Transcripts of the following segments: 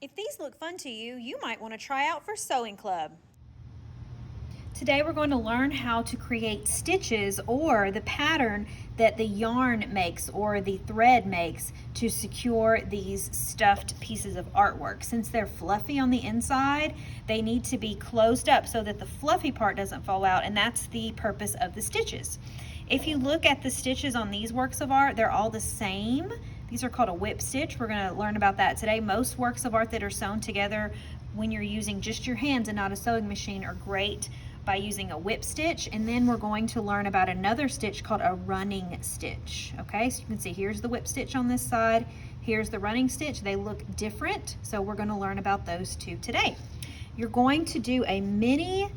If these look fun to you, you might want to try out for Sewing Club. Today we're going to learn how to create stitches or the pattern that the yarn makes or the thread makes to secure these stuffed pieces of artwork. Since they're fluffy on the inside, they need to be closed up so that the fluffy part doesn't fall out, and that's the purpose of the stitches. If you look at the stitches on these works of art, they're all the same. These are called a whip stitch. We're going to learn about that today. Most works of art that are sewn together when you're using just your hands and not a sewing machine are great by using a whip stitch. And then we're going to learn about another stitch called a running stitch. Okay, so you can see here's the whip stitch on this side, here's the running stitch. They look different, so we're going to learn about those two today. You're going to do a mini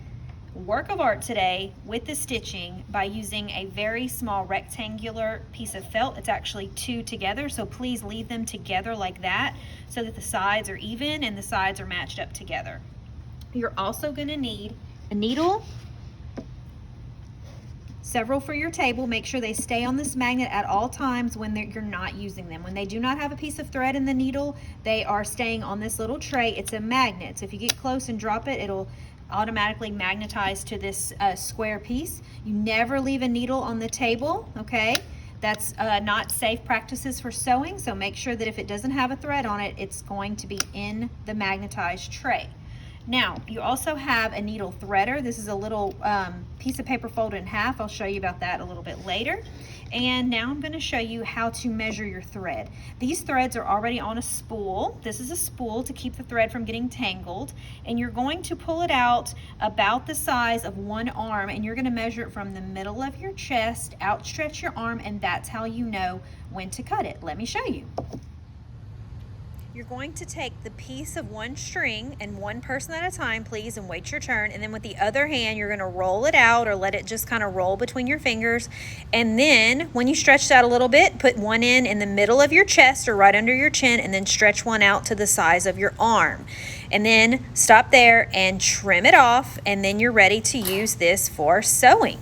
work of art today with the stitching by using a very small rectangular piece of felt. It's actually two together, so please leave them together like that so that the sides are even and the sides are matched up together. You're also going to need a needle, several for your table. Make sure they stay on this magnet at all times when you're not using them. When they do not have a piece of thread in the needle, they are staying on this little tray. It's a magnet, so if you get close and drop it, it'll automatically magnetize to this square piece. You never leave a needle on the table, okay? That's not safe practices for sewing, so make sure that if it doesn't have a thread on it, it's going to be in the magnetized tray. Now, you also have a needle threader. This is a little piece of paper folded in half. I'll show you about that a little bit later. And now I'm going to show you how to measure your thread. These threads are already on a spool. This is a spool to keep the thread from getting tangled. And you're going to pull it out about the size of one arm, and you're going to measure it from the middle of your chest, outstretch your arm, and that's how you know when to cut it. Let me show you. You're going to take the piece of one string, and one person at a time, please, and wait your turn. And then with the other hand, you're going to roll it out or let it just kind of roll between your fingers. And then when you stretch it out a little bit, put one in the middle of your chest or right under your chin, and then stretch one out to the size of your arm. And then stop there and trim it off, and then you're ready to use this for sewing.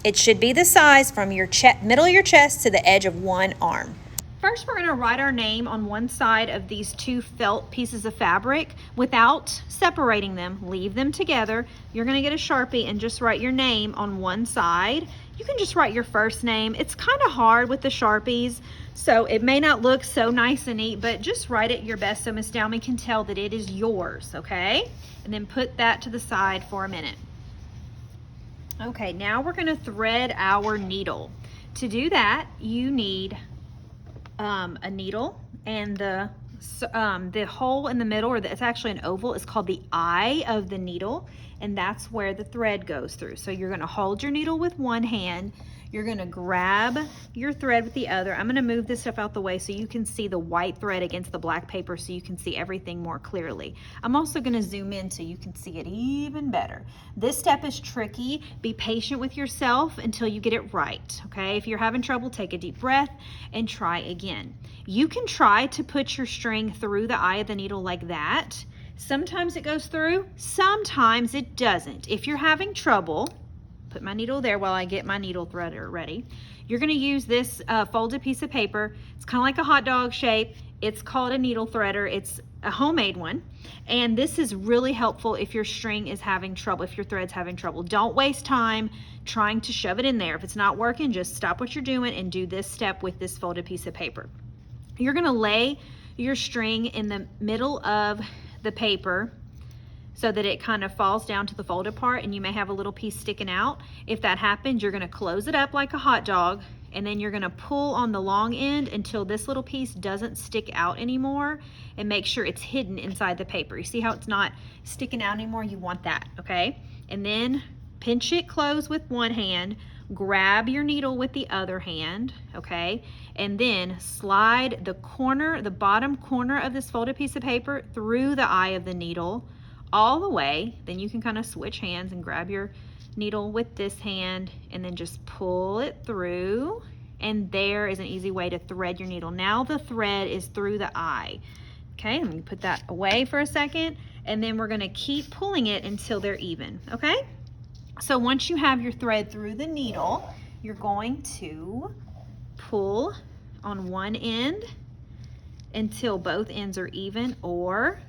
It should be the size from your middle of your chest to the edge of one arm. First, we're going to write our name on one side of these two felt pieces of fabric without separating them. Leave them together. You're going to get a Sharpie and just write your name on one side. You can just write your first name. It's kind of hard with the Sharpies, so it may not look so nice and neat, but just write it your best so Miss Dowmy can tell that it is yours, okay? And then put that to the side for a minute. Okay, now we're going to thread our needle. To do that, you need a needle, and the hole in the middle, or it's actually an oval, is called the eye of the needle, and that's where the thread goes through. So you're going to hold your needle with one hand, you're going to grab your thread with the other. I'm going to move this stuff out the way so you can see the white thread against the black paper so you can see everything more clearly. I'm also going to zoom in so you can see it even better. This step is tricky. Be patient with yourself until you get it right, okay? If you're having trouble, take a deep breath and try again. You can try to put your string through the eye of the needle like that. Sometimes it goes through, sometimes it doesn't. If you're having trouble, put my needle there while I get my needle threader ready. You're going to use this folded piece of paper. It's kind of like a hot dog shape. It's called a needle threader. It's a homemade one. And this is really helpful if your string is having trouble, if your thread's having trouble. Don't waste time trying to shove it in there. If it's not working, just stop what you're doing and do this step with this folded piece of paper. You're going to lay your string in the middle of the paper so that it kind of falls down to the folded part, and you may have a little piece sticking out. If that happens, you're going to close it up like a hot dog, and then you're going to pull on the long end until this little piece doesn't stick out anymore, and make sure it's hidden inside the paper. You see how it's not sticking out anymore? You want that, okay? And then pinch it closed with one hand, grab your needle with the other hand, okay? And then slide the bottom corner of this folded piece of paper through the eye of the needle all the way. Then you can kind of switch hands and grab your needle with this hand and then just pull it through, and there is an easy way to thread your needle. Now the thread is through the eye. Okay, let me put that away for a second, and then we're going to keep pulling it until they're even, okay? So once you have your thread through the needle, you're going to pull on one end until both ends are even, or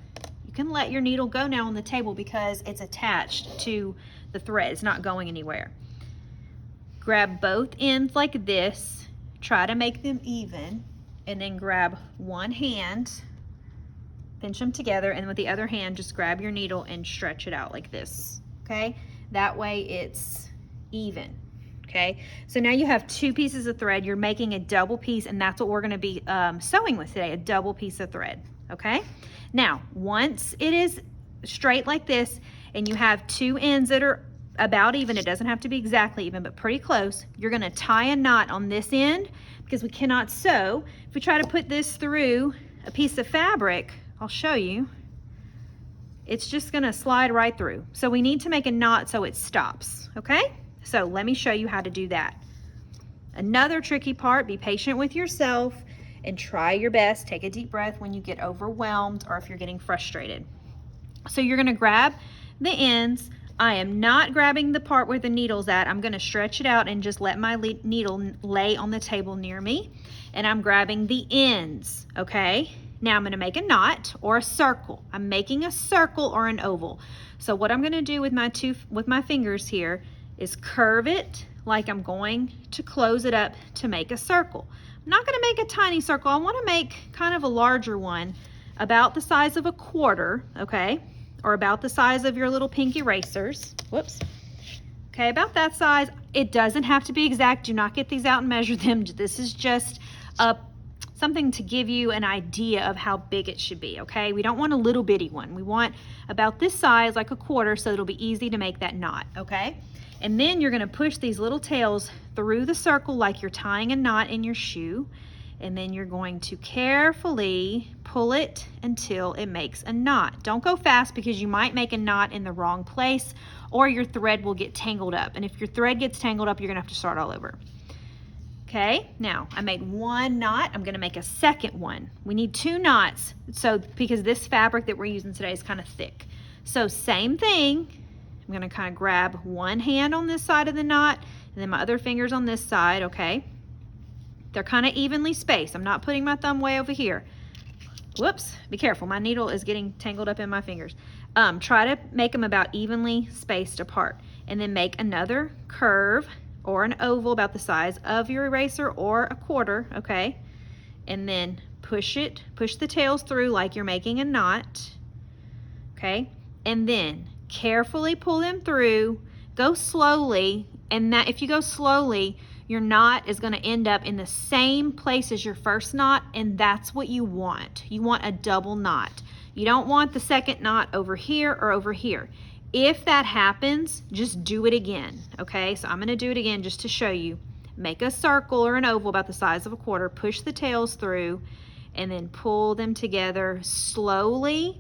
you can let your needle go now on the table because it's attached to the thread. It's not going anywhere. Grab both ends like this, try to make them even, and then grab one hand, pinch them together, and with the other hand just grab your needle and stretch it out like this, okay? That way it's even, okay? So now you have two pieces of thread. You're making a double piece, and that's what we're gonna be sewing with today, a double piece of thread, okay? Now, once it is straight like this, and you have two ends that are about even, it doesn't have to be exactly even, but pretty close, you're gonna tie a knot on this end because we cannot sew. If we try to put this through a piece of fabric, I'll show you, it's just gonna slide right through. So we need to make a knot so it stops, okay? So let me show you how to do that. Another tricky part, be patient with yourself and try your best. Take a deep breath when you get overwhelmed or if you're getting frustrated. So you're gonna grab the ends. I am not grabbing the part where the needle's at. I'm gonna stretch it out and just let my needle lay on the table near me. And I'm grabbing the ends, okay? Now I'm gonna make a knot or a circle. I'm making a circle or an oval. So what I'm gonna do with my fingers here is curve it like I'm going to close it up to make a circle. I'm not gonna make a tiny circle. I wanna make kind of a larger one, about the size of a quarter, okay? Or about the size of your little pink erasers. Whoops. Okay, about that size. It doesn't have to be exact. Do not get these out and measure them. This is just something to give you an idea of how big it should be, okay? We don't want a little bitty one. We want about this size, like a quarter, so it'll be easy to make that knot, okay? And then you're gonna push these little tails through the circle like you're tying a knot in your shoe. And then you're going to carefully pull it until it makes a knot. Don't go fast because you might make a knot in the wrong place or your thread will get tangled up. And if your thread gets tangled up, you're gonna have to start all over. Okay, now I made one knot. I'm gonna make a second one. We need two knots, so because this fabric that we're using today is kind of thick. So same thing, I'm gonna kind of grab one hand on this side of the knot and then my other finger's on this side, okay? They're kind of evenly spaced. I'm not putting my thumb way over here. Whoops, be careful. My needle is getting tangled up in my fingers. Try to make them about evenly spaced apart. And then make another curve or an oval about the size of your eraser or a quarter, okay? And then push the tails through like you're making a knot, okay? And then carefully pull them through. Go slowly, and that if you go slowly, your knot is going to end up in the same place as your first knot, and that's what you want. You want a double knot. You don't want the second knot over here or over here. If that happens, just do it again, okay? So I'm going to do it again just to show you. Make a circle or an oval about the size of a quarter, push the tails through, and then pull them together slowly,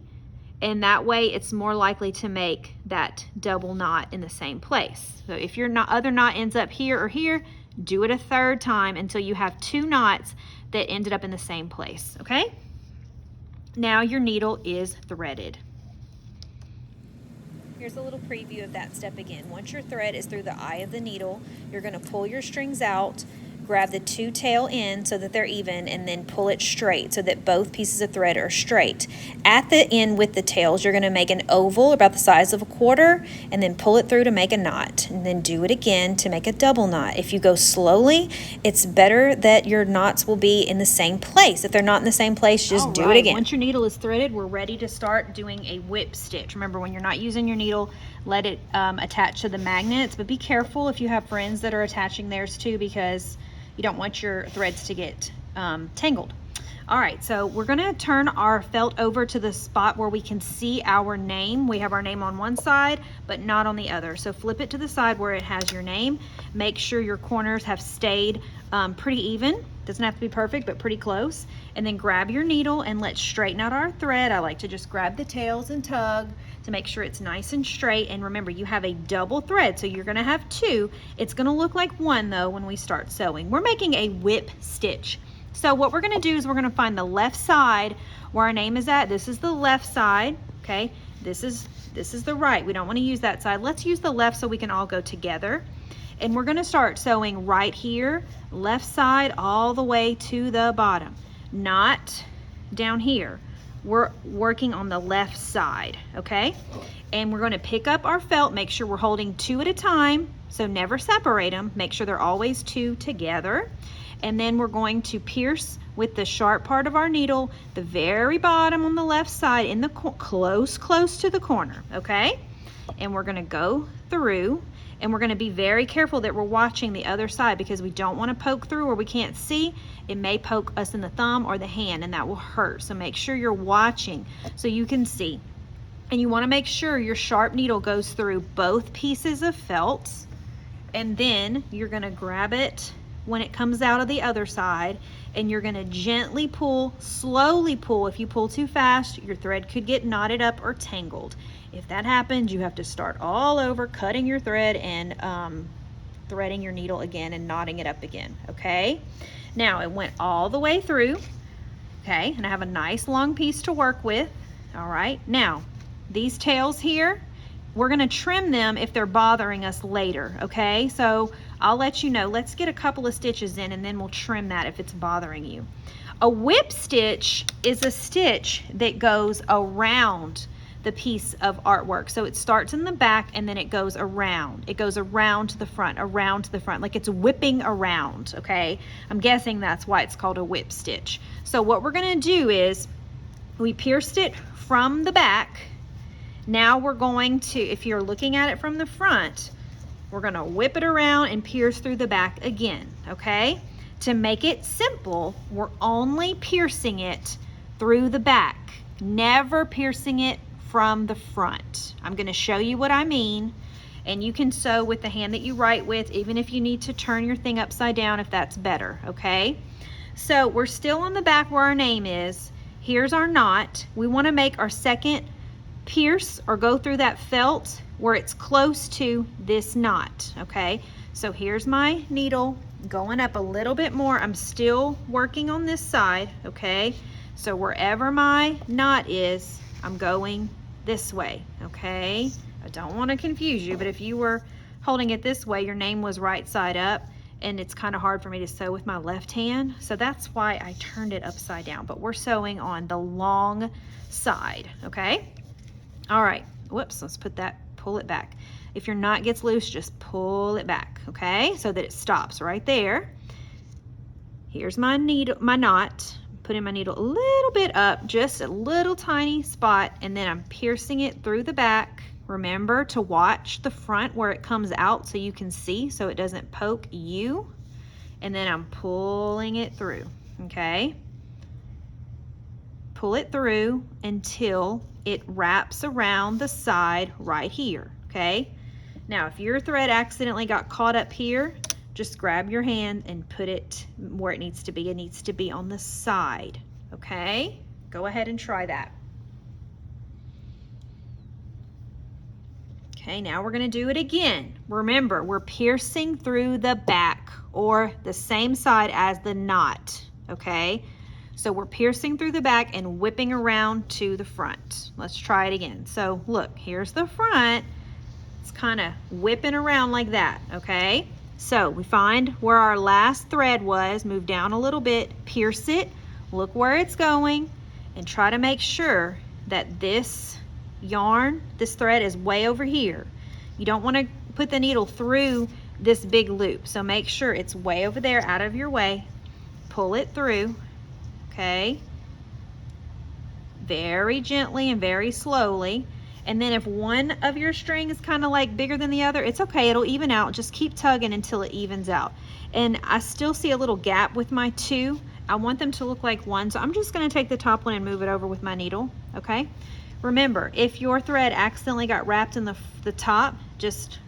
and that way it's more likely to make that double knot in the same place. So if your other knot ends up here or here, do it a third time until you have two knots that ended up in the same place, okay? Now your needle is threaded. Here's a little preview of that step again. Once your thread is through the eye of the needle, you're gonna pull your strings out, grab the two tail ends so that they're even, and then pull it straight so that both pieces of thread are straight. At the end with the tails, you're going to make an oval about the size of a quarter and then pull it through to make a knot, and then do it again to make a double knot. If you go slowly, it's better that your knots will be in the same place. If they're not in the same place, just do it again. Once your needle is threaded, we're ready to start doing a whip stitch. Remember, when you're not using your needle, let it attach to the magnets, but be careful if you have friends that are attaching theirs too, because you don't want your threads to get tangled. All right, so we're gonna turn our felt over to the spot where we can see our name. We have our name on one side, but not on the other. So flip it to the side where it has your name. Make sure your corners have stayed pretty even. Doesn't have to be perfect, but pretty close. And then grab your needle and let's straighten out our thread. I like to just grab the tails and tug to make sure it's nice and straight. And remember, you have a double thread, so you're gonna have two. It's gonna look like one though when we start sewing. We're making a whip stitch. So what we're gonna do is we're gonna find the left side where our name is at. This is the left side, okay? This is the right. We don't wanna use that side. Let's use the left so we can all go together. And we're gonna start sewing right here, left side all the way to the bottom. Not down here, we're working on the left side, okay? And we're gonna pick up our felt, make sure we're holding 2 at a time, so never separate them, make sure they're always 2 together. And then we're going to pierce with the sharp part of our needle, the very bottom on the left side in the close to the corner, okay? And we're gonna go through, and we're gonna be very careful that we're watching the other side because we don't wanna poke through where we can't see. It may poke us in the thumb or the hand and that will hurt. So make sure you're watching so you can see. And you wanna make sure your sharp needle goes through both pieces of felt, and then you're gonna grab it when it comes out of the other side, and you're gonna gently pull, slowly pull. If you pull too fast, your thread could get knotted up or tangled. If that happens, you have to start all over, cutting your thread and threading your needle again and knotting it up again, okay? Now it went all the way through, okay? And I have a nice long piece to work with, all right? Now, these tails here, we're gonna trim them if they're bothering us later, okay? So I'll let you know. Let's get a couple of stitches in and then we'll trim that if it's bothering you. A whip stitch is a stitch that goes around the piece of artwork. So it starts in the back and then it goes around. It goes around to the front, like it's whipping around, okay? I'm guessing that's why it's called a whip stitch. So what we're gonna do is we pierced it from the back. Now we're going to, if you're looking at it from the front, we're gonna whip it around and pierce through the back again, okay? To make it simple, we're only piercing it through the back, never piercing it from the front. I'm gonna show you what I mean, and you can sew with the hand that you write with, even if you need to turn your thing upside down if that's better, okay? So we're still on the back where our name is. Here's our knot. We wanna make our second pierce or go through that felt where it's close to this knot, okay? So here's my needle going up a little bit more. I'm still working on this side, okay? So wherever my knot is, I'm going this way, okay? I don't want to confuse you, but if you were holding it this way, your name was right side up, and it's kind of hard for me to sew with my left hand, so that's why I turned it upside down. But we're sewing on the long side, okay? All right, whoops, let's put that, pull it back. If your knot gets loose, just pull it back, okay? So that it stops right there. Here's my needle, my knot. Putting my needle a little bit up, just a little tiny spot, and then I'm piercing it through the back. Remember to watch the front where it comes out so you can see, so it doesn't poke you. And then I'm pulling it through, okay? Pull it through until it wraps around the side right here, okay? Now, if your thread accidentally got caught up here, just grab your hand and put it where it needs to be. It needs to be on the side, okay? Go ahead and try that. Okay, now we're gonna do it again. Remember, we're piercing through the back or the same side as the knot, okay? So we're piercing through the back and whipping around to the front. Let's try it again. So look, here's the front. It's kind of whipping around like that, okay? So we find where our last thread was, move down a little bit, pierce it, look where it's going, and try to make sure that this yarn, this thread is way over here. You don't want to put the needle through this big loop, so make sure it's way over there, out of your way. Pull it through, okay? Very gently and very slowly. And then if one of your string is kind of like bigger than the other, it's okay, it'll even out. Just keep tugging until it evens out. And I still see a little gap with my two. I want them to look like one, so I'm just gonna take the top one and move it over with my needle, okay? Remember, if your thread accidentally got wrapped in the top, just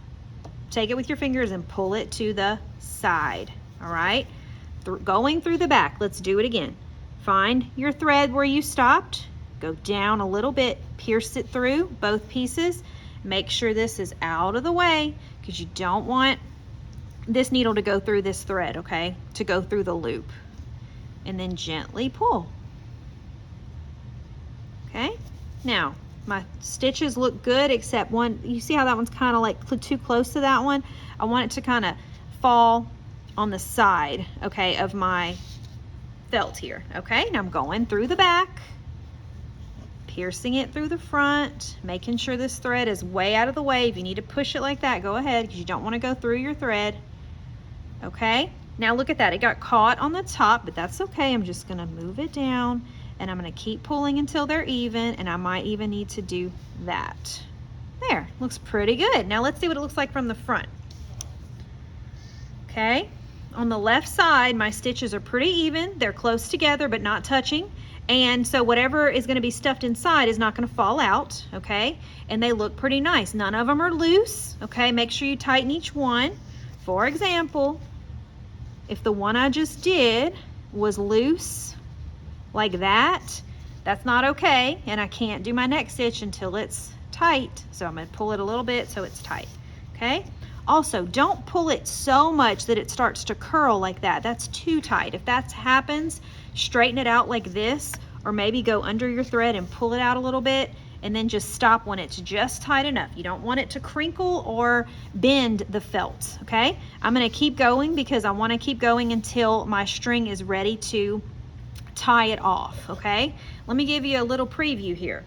take it with your fingers and pull it to the side, all right? Going through the back, let's do it again. Find your thread where you stopped, go down a little bit, pierce it through both pieces. Make sure this is out of the way because you don't want this needle to go through this thread, okay? To go through the loop. And then gently pull. Okay? Now, my stitches look good except one, you see how that one's kind of like too close to that one? I want it to kind of fall on the side, okay, of my felt here. Okay, now I'm going through the back, piercing it through the front, making sure this thread is way out of the way. If you need to push it like that, go ahead, because you don't want to go through your thread. Okay, now look at that. It got caught on the top, but that's okay. I'm just going to move it down, and I'm going to keep pulling until they're even, and I might even need to do that. There, looks pretty good. Now let's see what it looks like from the front. Okay, on the left side, my stitches are pretty even. They're close together, but not touching. And so whatever is going to be stuffed inside is not going to fall out, okay? And they look pretty nice. None of them are loose, okay? Make sure you tighten each one. For example, if the one I just did was loose like that, that's not okay. And I can't do my next stitch until it's tight. So I'm going to pull it a little bit so it's tight, okay? Also, don't pull it so much that it starts to curl like that. That's too tight. If that happens, straighten it out like this, or maybe go under your thread and pull it out a little bit, and then just stop when it's just tight enough. You don't want it to crinkle or bend the felt, okay? I'm gonna keep going because I wanna keep going until my string is ready to tie it off, okay? Let me give you a little preview here.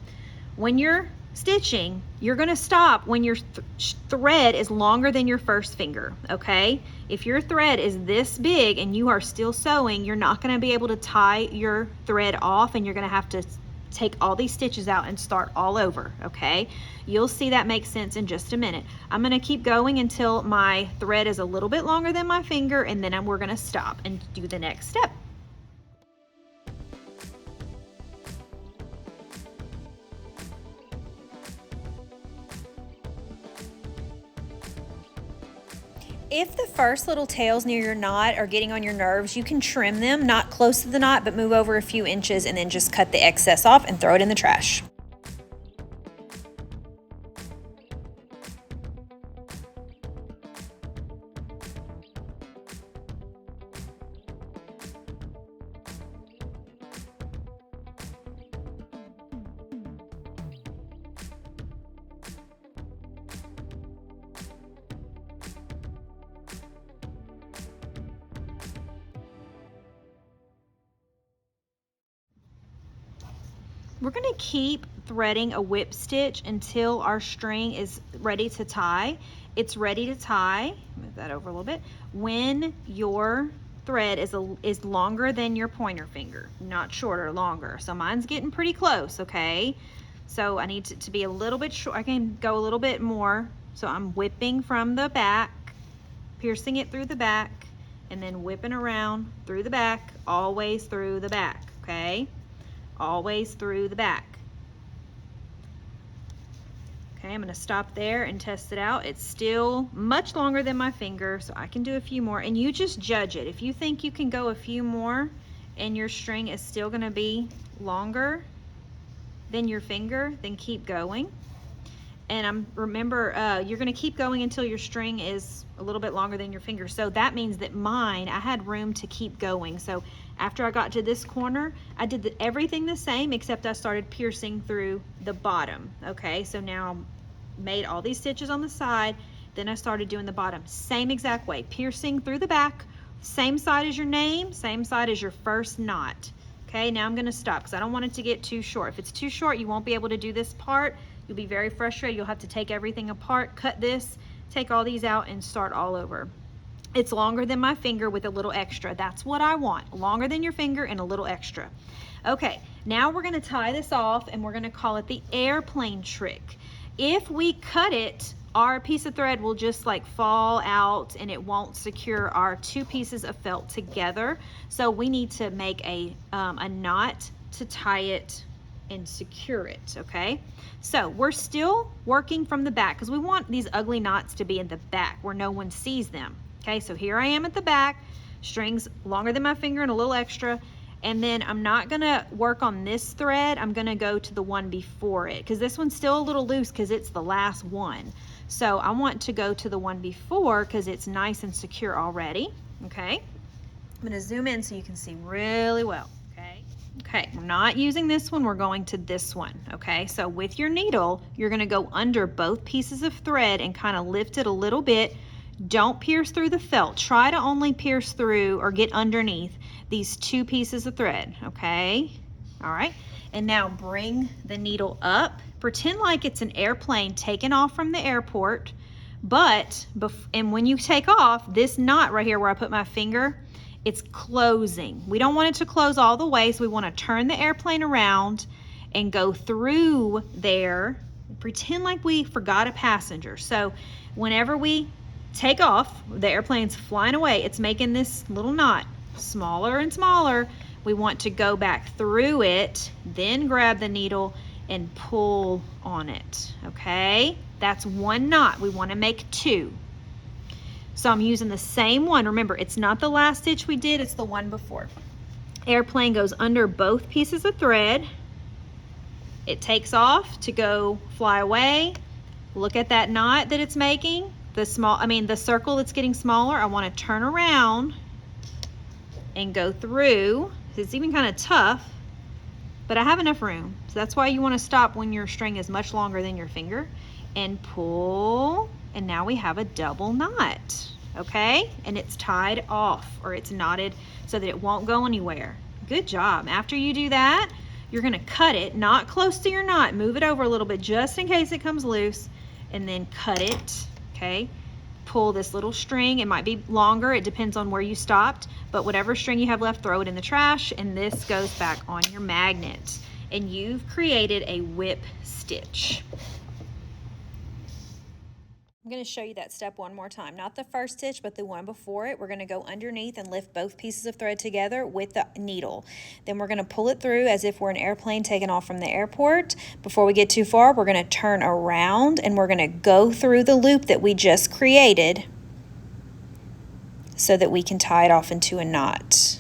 When you're stitching, you're going to stop when your thread is longer than your first finger, okay? If your thread is this big and you are still sewing, you're not going to be able to tie your thread off, and you're going to have to take all these stitches out and start all over, okay? You'll see that makes sense in just a minute. I'm going to keep going until my thread is a little bit longer than my finger, and then we're going to stop and do the next step. If the first little tails near your knot are getting on your nerves, you can trim them, not close to the knot, but move over a few inches and then just cut the excess off and throw it in the trash. We're going to keep threading a whip stitch until our string is ready to tie. It's ready to tie, move that over a little bit, when your thread is longer than your pointer finger, not shorter, longer. So mine's getting pretty close, okay? So I need it to be a little bit short. I can go a little bit more. So I'm whipping from the back, piercing it through the back, and then whipping around through the back, always through the back, okay? Always through the back. Okay, I'm going to stop there and test it out. It's still much longer than my finger, so I can do a few more, and you just judge it. If you think you can go a few more and your string is still going to be longer than your finger, then keep going. And remember, you're going to keep going until your string is a little bit longer than your finger. So that means that mine, I had room to keep going. So after I got to this corner, I did everything the same, except I started piercing through the bottom. Okay, so now I made all these stitches on the side. Then I started doing the bottom. Same exact way, piercing through the back, same side as your name, same side as your first knot. Okay, now I'm going to stop because I don't want it to get too short. If it's too short, you won't be able to do this part. You'll be very frustrated. You'll have to take everything apart, cut this, take all these out, and start all over. It's longer than my finger with a little extra. That's what I want. Longer than your finger and a little extra. Okay, now we're going to tie this off, and we're going to call it the airplane trick. If we cut it, our piece of thread will just like fall out, and it won't secure our two pieces of felt together. So we need to make a knot to tie it and secure it, okay? So we're still working from the back because we want these ugly knots to be in the back where no one sees them. Okay, so here I am at the back, strings longer than my finger and a little extra, and then I'm not gonna work on this thread. I'm gonna go to the one before it because this one's still a little loose because it's the last one. So I want to go to the one before because it's nice and secure already, okay? I'm gonna zoom in so you can see really well, okay? Okay, we're not using this one, we're going to this one, okay? So with your needle, you're gonna go under both pieces of thread and kind of lift it a little bit. Don't pierce through the felt. Try to only pierce through or get underneath these 2 pieces of thread, okay? All right, and now bring the needle up. Pretend like it's an airplane taking off from the airport, and when you take off, this knot right here where I put my finger, it's closing. We don't want it to close all the way, so we want to turn the airplane around and go through there. Pretend like we forgot a passenger. So whenever we take off, the airplane's flying away, it's making this little knot smaller and smaller. We want to go back through it, then grab the needle and pull on it, okay? That's 1 knot. We want to make 2. So I'm using the same one. Remember, it's not the last stitch we did, it's the one before. Airplane goes under both pieces of thread. It takes off to go fly away. Look at that knot that it's making. The circle that's getting smaller. I want to turn around and go through. It's even kind of tough, but I have enough room. So that's why you want to stop when your string is much longer than your finger and pull. And now we have a double knot, okay? And it's tied off, or it's knotted so that it won't go anywhere. Good job. After you do that, you're gonna cut it, not close to your knot. Move it over a little bit just in case it comes loose, and then cut it, okay? Pull this little string. It might be longer, it depends on where you stopped, but whatever string you have left, throw it in the trash, and this goes back on your magnet. And you've created a whip stitch. I'm going to show you that step one more time. Not the first stitch, but the one before it. We're going to go underneath and lift both pieces of thread together with the needle. Then we're going to pull it through as if we're an airplane taking off from the airport. Before we get too far, we're going to turn around and we're going to go through the loop that we just created so that we can tie it off into a knot.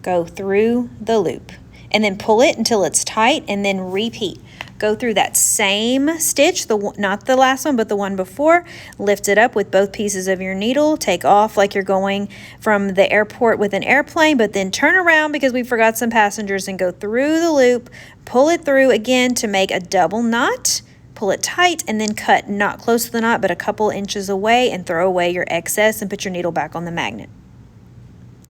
Go through the loop and then pull it until it's tight, and then repeat. Go through that same stitch, not the last one, but the one before. Lift it up with both pieces of your needle. Take off like you're going from the airport with an airplane, but then turn around because we forgot some passengers and go through the loop. Pull it through again to make a double knot. Pull it tight and then cut not close to the knot, but a couple inches away, and throw away your excess and put your needle back on the magnet.